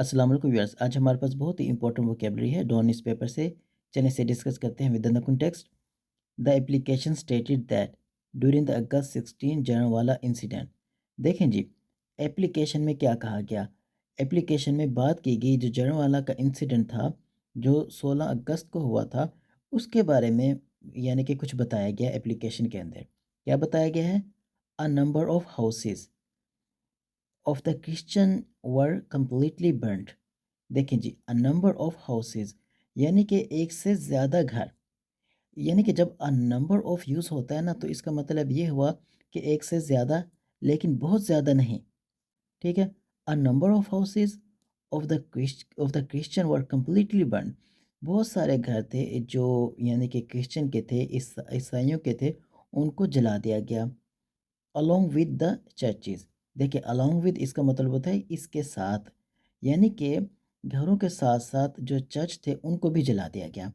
अस्सलाम वालेकुम व्यूअर्स। आज हमारे पास बहुत ही इंपॉर्टेंट वोकेबलरी है डॉन न्यूज़ पेपर से। चलिए इसे डिस्कस करते हैं with in the context. The application stated that during the August 16 Jallianwala incident. देखें जी, एप्लीकेशन में क्या कहा गया। एप्लीकेशन में बात की गई जो जलियांवाला का इंसिडेंट था, जो 16 अगस्त को हुआ था, उसके बारे में यानी कि कुछ बताया गया एप्लीकेशन के अंदर। क्या बताया गया है? A number of houses of the Christian were completely burned. देखें जी, अ नंबर ऑफ हाउसेस यानी कि एक से ज़्यादा घर। यानी कि जब अ नंबर ऑफ यूज़ होता है ना, तो इसका मतलब ये हुआ कि एक से ज़्यादा, लेकिन बहुत ज़्यादा नहीं। ठीक है। A number of houses of the Christian were completely burn. बहुत सारे घर थे जो यानी कि क्रिश्चियन के थे, ईसाइयों के थे, उनको जला दिया गया। Along with the churches. देखिए, अलोंग विद इसका मतलब होता है इसके साथ, यानी कि घरों के साथ-साथ जो चर्च थे उनको भी जला दिया गया।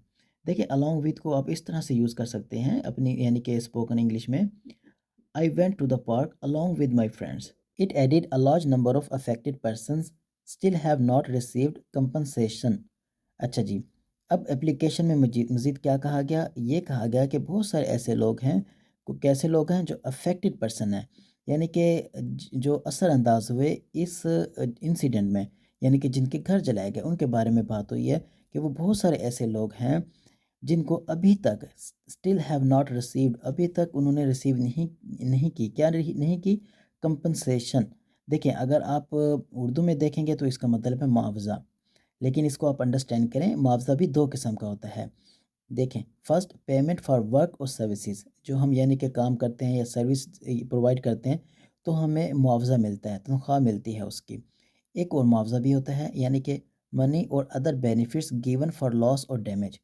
देखिए, अलोंग विद को आप इस तरह से यूज़ कर सकते हैं अपनी यानी कि स्पोकन इंग्लिश में। I went to the park along with my friends. It added a large number of affected persons still have not received compensation. अच्छा जी, अब एप्लीकेशन में मज़ीद क्या कहा गया? ये कहा गया कि बहुत सारे ऐसे लोग हैं, कैसे लोग हैं जो अफेक्टेड पर्सन हैं, यानी कि जो असरअंदाज हुए इस इंसिडेंट में, यानी कि जिनके घर जलाए गए, उनके बारे में बात हुई है कि वो बहुत सारे ऐसे लोग हैं जिनको अभी तक स्टिल हैव नॉट रिसीव्ड, अभी तक उन्होंने रिसीव नहीं नहीं की, क्या नहीं की? कंपनसेशन। देखिए, अगर आप उर्दू में देखेंगे तो इसका मतलब है मुआवजा, लेकिन इसको आप अंडरस्टैंड करें, मुआवजा भी दो किस्म का होता है। देखें, फर्स्ट पेमेंट फॉर वर्क और सर्विसेज, जो हम यानी कि काम करते हैं या सर्विस प्रोवाइड करते हैं, तो हमें मुआवजा मिलता है, तनख्वाह मिलती है उसकी। एक और मुआवजा भी होता है, यानी कि मनी और other benefits given for loss और डैमेज।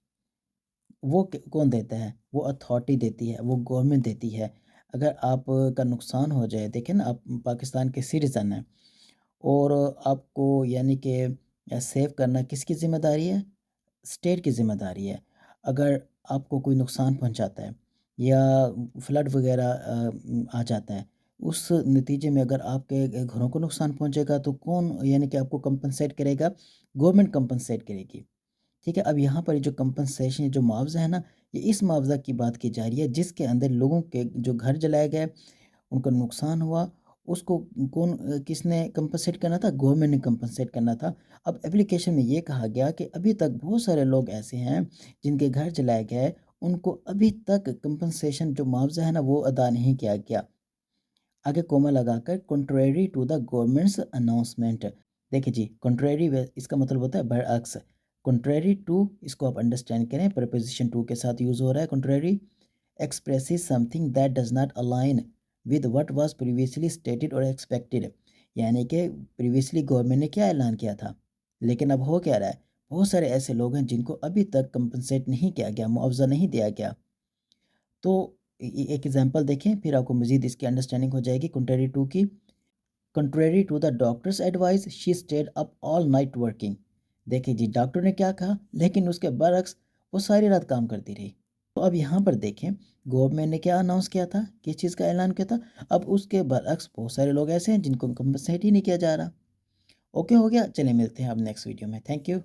वो कौन देता है? वो अथॉरिटी देती है, वो गवर्नमेंट देती है। अगर आप का नुकसान हो जाए, देखें ना, आप पाकिस्तान के सिटीज़न हैं और आपको यानी कि सेव करना किसकी ज़िम्मेदारी है? स्टेट की ज़िम्मेदारी है। अगर आपको कोई नुकसान पहुंचाता है या फ्लड वगैरह आ जाता है, उस नतीजे में अगर आपके घरों को नुकसान पहुंचेगा तो कौन यानी कि आपको कंपनसेट करेगा? गवर्नमेंट कंपनसेट करेगी। ठीक है। अब यहाँ पर जो कंपनसेशन, जो मुआवजा है ना, ये इस मुआवजा की बात की जा रही है जिसके अंदर लोगों के जो घर जलाए गए, उनका नुकसान हुआ, उसको किसने कंपनसेट करना था? गवर्नमेंट ने कंपनसेट करना था। अब एप्लीकेशन में ये कहा गया कि अभी तक बहुत सारे लोग ऐसे हैं जिनके घर जलाए गए, उनको अभी तक कंपनसेशन जो मुआवजा है ना, वो अदा नहीं किया गया। आगे कोमा लगाकर contrary to the government's announcement. देखिए जी, कंट्रेरी इसका मतलब होता है बरअक्स। कंट्रेरी टू, इसको आप अंडरस्टैंड करें, प्रपोजिशन टू के साथ यूज़ हो रहा है। Contrary expresses something that does not align with what was previously stated और एक्सपेक्टेड। यानी कि प्रीवियसली गवर्नमेंट ने क्या ऐलान किया था, लेकिन अब हो क्या रहा है? बहुत सारे ऐसे लोग हैं जिनको अभी तक कंपनसेट नहीं किया गया, मुआवजा नहीं दिया गया। तो एक एग्जांपल देखें, फिर आपको मज़ीद इसकी अंडरस्टैंडिंग हो जाएगी कंट्रेरी टू की। Contrary to the doctor's advice she stayed up all night working. देखिए जी, डॉक्टर ने क्या कहा, लेकिन उसके बरअक्स वो सारी रात काम करती रही। तो अब यहाँ पर देखें, गवर्नमेंट ने क्या अनाउंस किया था, किस चीज़ का ऐलान किया था, अब उसके बरअक्स बहुत सारे लोग ऐसे हैं जिनको कंपनसेट ही नहीं किया जा रहा। ओके, हो गया। चलिए मिलते हैं अब नेक्स्ट वीडियो में। Thank you.